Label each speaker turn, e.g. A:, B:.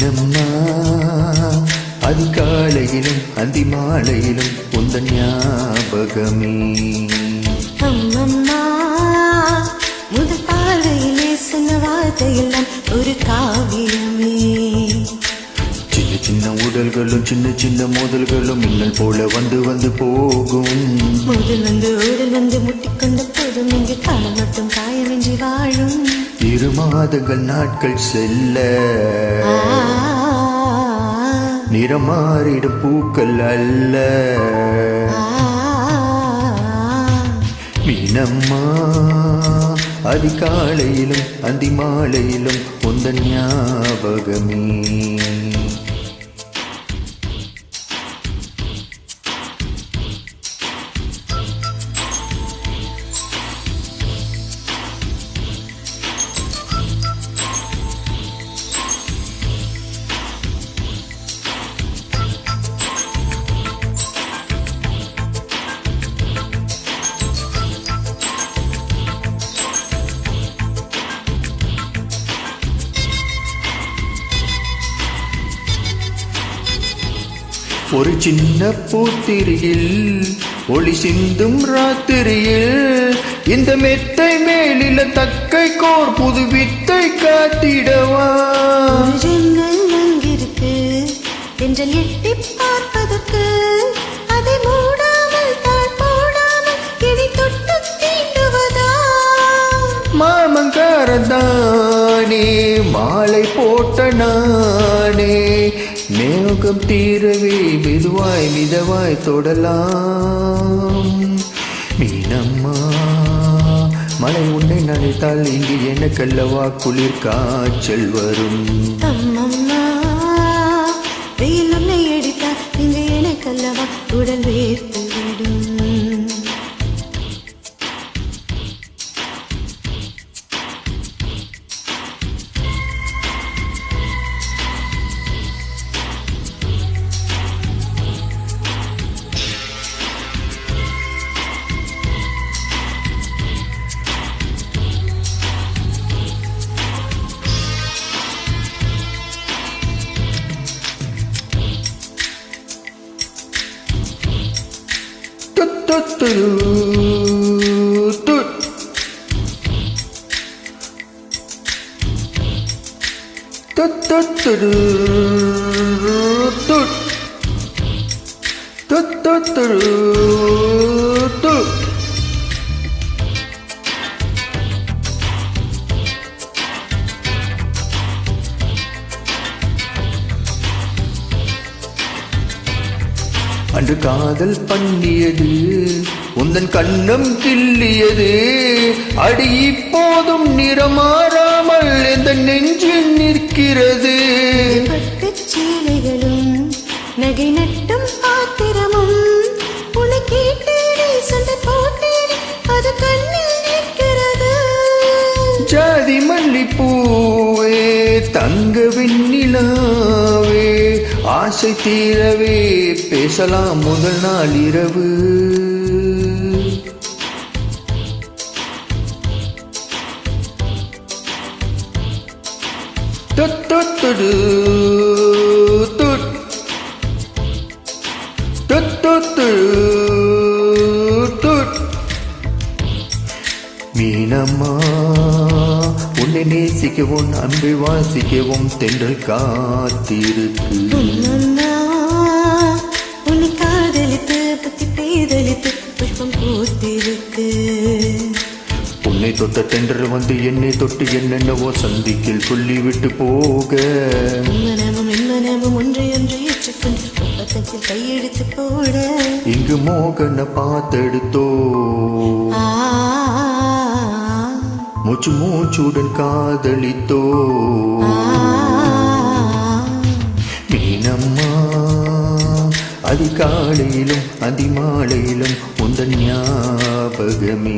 A: மீனம்மா அதிகாலையிலும் அந்தி மாலையிலும் உந்தன் ஞாபகமே.
B: அம்மம்மா முதல் பார்வையிலே சொன்ன வார்த்தையெல்லாம் ஒரு காவியமே.
A: சின்ன சின்ன உடல்களும் சின்ன சின்ன மோதல்களும் மின்னல் போல வந்து வந்து போகும்.
B: முதல் வந்து உடல் வந்து முட்டிக்கொண்ட போதும் இங்கு காலம் மட்டும் காயமின்றி வாழும்.
A: 2 மாதங்கள் நாட்கள் செல்ல நிறமாறிடும் பூக்கள் அல்ல. மீனம்மா அதிகாலையிலும் அந்தி மாலையிலும் உந்தன் ஞாபகமே. ஒரு சின்ன பூத்திரியில் ஒளி சிந்தும் ராத்திரியில் இந்த மெத்தை மேலில தக்கை கோர் புது வித்தை காத்திடவா.
B: ஜன்னல் அங்கிருக்கு தென்றல் எட்டி பார்ப்பதற்கு அதை மூடாமல் தான் போடாமல் கிளி தொட்டு தீண்டுவதா.
A: மாமங்காரதானே மாலை போட்ட நானே மேகம் தீரவே மெதுவாய் மிதவாய் தொடலாம். மீனம்மா மழை உன்னை நினைத்தால் இங்கு எனக்கல்லவா குளிர் காய்ச்சல் வரும்.
B: அம்மம்மா வெயில் உன்னை அடித்தால் இங்கு எனக்கல்லவா உடல் வேர்த்து விடும்.
A: அன்று காதல் பண்ணியது உந்தன் கண்ணம் கிள்ளியது. அடி இப்போதும் நிறமாறாமல் எந்த நெஞ்சில் நிற்கிறது.
B: பட்டுச் சீலைகளும் நகை நட்டும் பாத்திரமும் உனக்கு சண்டை போட்டேன் அது கண்ணில் நிற்கிறது.
A: ஜாதி மல்லிப்பூவே தங்க வெண்ணிலாவே ஆசை தீரவே பேசலாம் முதல் நாள் இரவு. மீனம்மா உன்னை நேசிக்கவும் அன்பை வாசிக்கவும் தென்றல் காத்திருக்கு.
B: உன்னை காதலித்து பத்தி பேதலித்து புஷ்பம் பூத்திருக்கு.
A: உன்னை தொட்ட தென்றல் வந்து என்னை தொட்டு என்னென்னவோ சந்திக்கில் சொல்லிவிட்டு போக.
B: மனமும் ஒன்றை ஏற்றுக்கொண்டு பக்கத்தில் கையெடுத்து போட
A: இங்கு மோகன பார்த்தெடுத்தோ மூச்சு மூச்சுடன் காதலித்தோ. மீனம்மா அதிகாலையிலும் அதிமாலையிலும் உந்தன் ஞாபகமே.